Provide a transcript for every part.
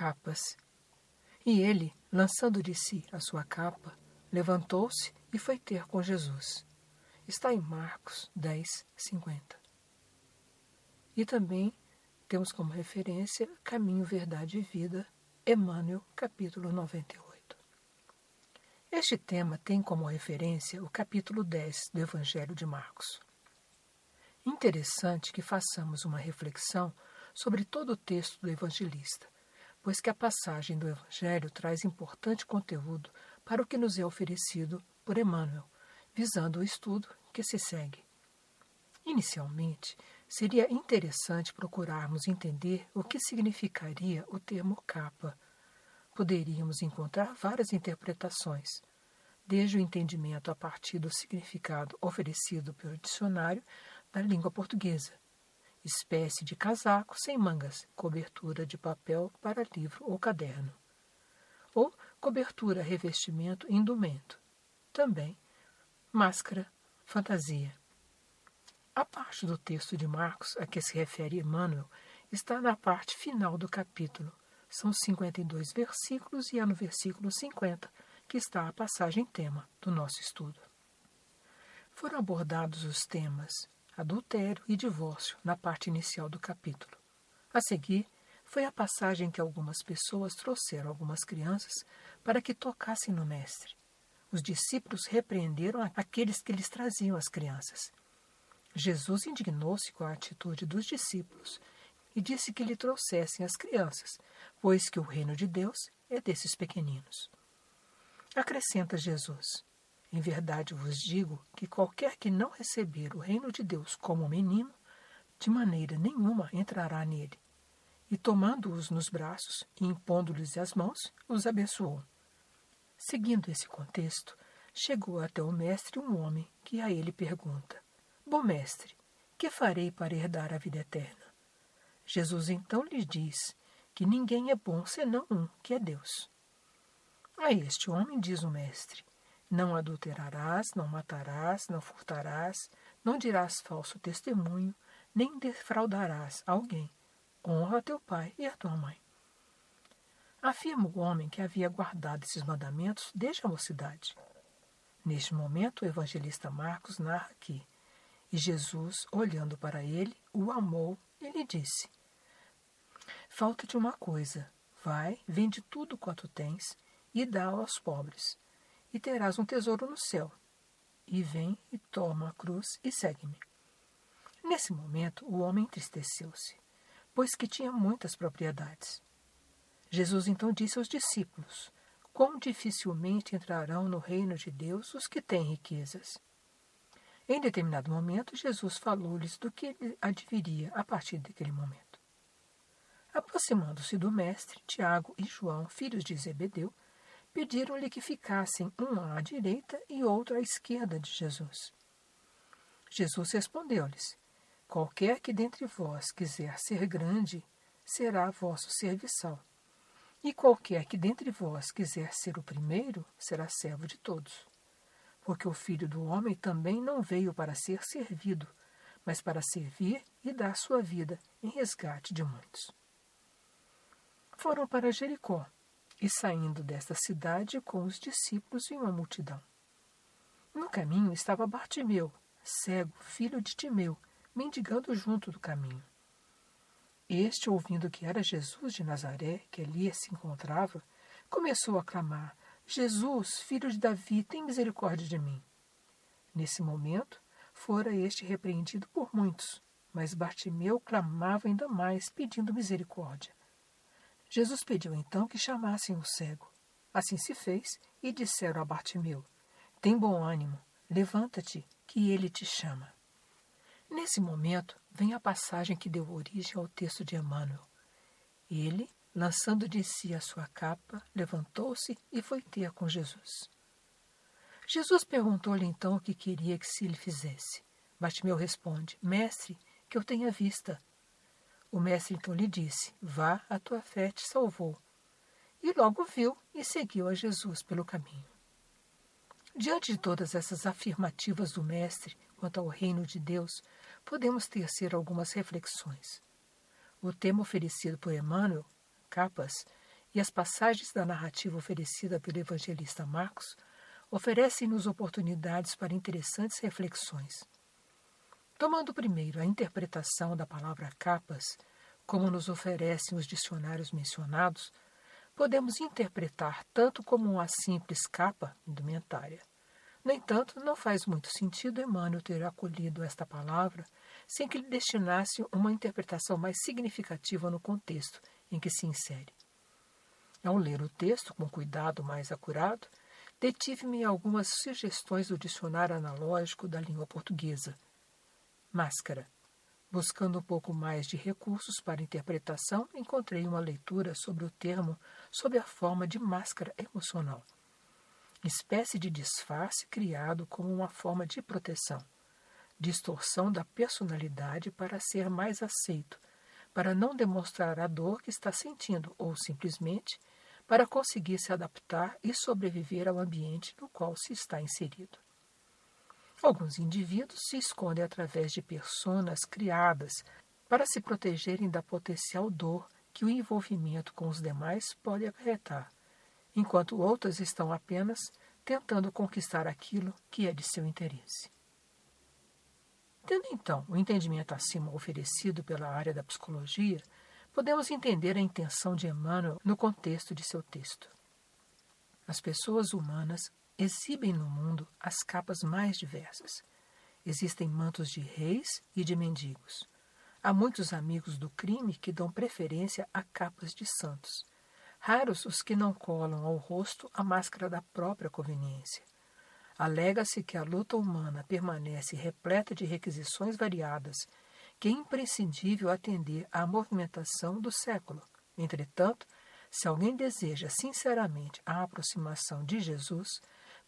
capas. E ele, lançando de si a sua capa, levantou-se e foi ter com Jesus. Está em Marcos 10, 50. E também temos como referência Caminho, Verdade e Vida, Emmanuel, capítulo 98. Este tema tem como referência o capítulo 10 do Evangelho de Marcos. Interessante que façamos uma reflexão sobre todo o texto do evangelista, pois que a passagem do Evangelho traz importante conteúdo para o que nos é oferecido por Emmanuel, visando o estudo que se segue. Inicialmente, seria interessante procurarmos entender o que significaria o termo capa. Poderíamos encontrar várias interpretações, desde o entendimento a partir do significado oferecido pelo dicionário da língua portuguesa, espécie de casaco sem mangas, cobertura de papel para livro ou caderno, ou cobertura, revestimento, indumento, também máscara, fantasia. A parte do texto de Marcos a que se refere Emmanuel está na parte final do capítulo. São 52 versículos e é no versículo 50 que está a passagem tema do nosso estudo. Foram abordados os temas adultério e divórcio na parte inicial do capítulo. A seguir, foi a passagem que algumas pessoas trouxeram algumas crianças para que tocassem no mestre. Os discípulos repreenderam aqueles que lhes traziam as crianças. Jesus indignou-se com a atitude dos discípulos e disse que lhe trouxessem as crianças, pois que o reino de Deus é desses pequeninos. Acrescenta Jesus: em verdade vos digo que qualquer que não receber o reino de Deus como menino, de maneira nenhuma entrará nele. E tomando-os nos braços e impondo-lhes as mãos, os abençoou. Seguindo esse contexto, chegou até o mestre um homem que a ele pergunta: Bom mestre, que farei para herdar a vida eterna? Jesus então lhe diz que ninguém é bom senão um, que é Deus. A este homem diz o mestre: não adulterarás, não matarás, não furtarás, não dirás falso testemunho, nem defraudarás alguém. Honra a teu pai e a tua mãe. Afirma o homem que havia guardado esses mandamentos desde a mocidade. Neste momento, o evangelista Marcos narra que e Jesus, olhando para ele, o amou e lhe disse: falta-te uma coisa, vai, vende tudo quanto tens e dá aos pobres, e terás um tesouro no céu. E vem e toma a cruz e segue-me. Nesse momento, o homem entristeceu-se, pois que tinha muitas propriedades. Jesus então disse aos discípulos: quão dificilmente entrarão no reino de Deus os que têm riquezas. Em determinado momento, Jesus falou-lhes do que ele adviria a partir daquele momento. Aproximando-se do mestre, Tiago e João, filhos de Zebedeu, pediram-lhe que ficassem um à direita e outro à esquerda de Jesus. Jesus respondeu-lhes: qualquer que dentre vós quiser ser grande, será vosso serviçal. E qualquer que dentre vós quiser ser o primeiro, será servo de todos. Porque o Filho do Homem também não veio para ser servido, mas para servir e dar sua vida em resgate de muitos. Foram para Jericó, e saindo desta cidade com os discípulos e uma multidão. No caminho estava Bartimeu, cego, filho de Timeu, mendigando junto do caminho. Este, ouvindo que era Jesus de Nazaré, que ali se encontrava, começou a clamar: Jesus, filho de Davi, tem misericórdia de mim. Nesse momento, fora este repreendido por muitos, mas Bartimeu clamava ainda mais, pedindo misericórdia. Jesus pediu então que chamassem o cego. Assim se fez, e disseram a Bartimeu: tem bom ânimo, levanta-te, que ele te chama. Nesse momento, vem a passagem que deu origem ao texto de Emmanuel. Ele, lançando de si a sua capa, levantou-se e foi ter com Jesus. Jesus perguntou-lhe então o que queria que se lhe fizesse. Bartimeu responde: mestre, que eu tenha vista. O mestre então lhe disse: vá, a tua fé te salvou. E logo viu e seguiu a Jesus pelo caminho. Diante de todas essas afirmativas do mestre quanto ao reino de Deus, podemos tecer algumas reflexões. O tema oferecido por Emmanuel, capas, E as passagens da narrativa oferecida pelo evangelista Marcos oferecem-nos oportunidades para interessantes reflexões. Tomando primeiro a interpretação da palavra capas, como nos oferecem os dicionários mencionados, podemos interpretar tanto como uma simples capa indumentária. No entanto, não faz muito sentido Emmanuel ter acolhido esta palavra sem que lhe destinasse uma interpretação mais significativa no contexto em que se insere. Ao ler o texto com cuidado mais acurado, detive-me em algumas sugestões do dicionário analógico da língua portuguesa. Máscara. Buscando um pouco mais de recursos para interpretação, encontrei uma leitura sobre o termo sob a forma de máscara emocional. Espécie de disfarce criado como uma forma de proteção, distorção da personalidade para ser mais aceito, para não demonstrar a dor que está sentindo ou simplesmente para conseguir se adaptar e sobreviver ao ambiente no qual se está inserido. Alguns indivíduos se escondem através de personas criadas para se protegerem da potencial dor que o envolvimento com os demais pode acarretar, enquanto outras estão apenas tentando conquistar aquilo que é de seu interesse. Tendo então o entendimento acima oferecido pela área da psicologia, podemos entender a intenção de Emmanuel no contexto de seu texto. As pessoas humanas exibem no mundo as capas mais diversas. Existem mantos de reis e de mendigos. Há muitos amigos do crime que dão preferência a capas de santos. Raros os que não colam ao rosto a máscara da própria conveniência. Alega-se que a luta humana permanece repleta de requisições variadas, que é imprescindível atender à movimentação do século. Entretanto, se alguém deseja sinceramente a aproximação de Jesus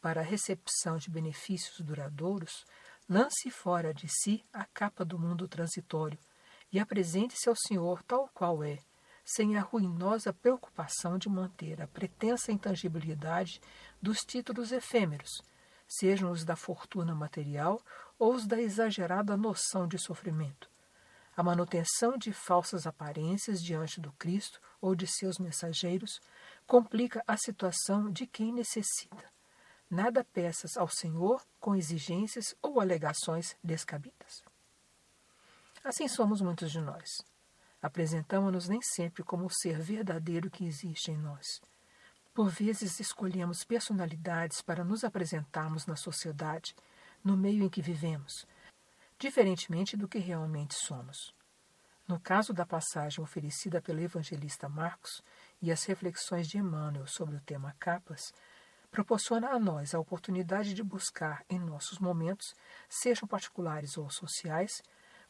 para a recepção de benefícios duradouros, lance fora de si a capa do mundo transitório e apresente-se ao Senhor tal qual é, sem a ruinosa preocupação de manter a pretensa intangibilidade dos títulos efêmeros, sejam os da fortuna material ou os da exagerada noção de sofrimento. A manutenção de falsas aparências diante do Cristo ou de seus mensageiros complica a situação de quem necessita. Nada peças ao Senhor com exigências ou alegações descabidas. Assim somos muitos de nós. Apresentamos-nos nem sempre como o ser verdadeiro que existe em nós. Por vezes escolhemos personalidades para nos apresentarmos na sociedade, no meio em que vivemos, diferentemente do que realmente somos. No caso da passagem oferecida pelo evangelista Marcos e as reflexões de Emmanuel sobre o tema capas, proporciona a nós a oportunidade de buscar em nossos momentos, sejam particulares ou sociais,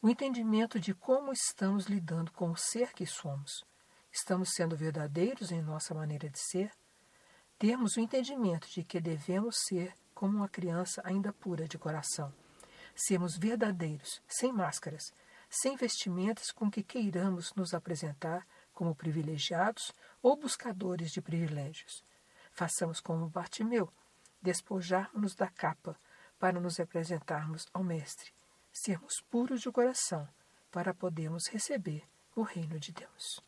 o entendimento de como estamos lidando com o ser que somos. Estamos sendo verdadeiros em nossa maneira de ser? Termos o entendimento de que devemos ser como uma criança ainda pura de coração. Sermos verdadeiros, sem máscaras, sem vestimentas com que queiramos nos apresentar como privilegiados ou buscadores de privilégios. Façamos como Bartimeu, despojarmos-nos da capa para nos apresentarmos ao Mestre, sermos puros de coração para podermos receber o reino de Deus.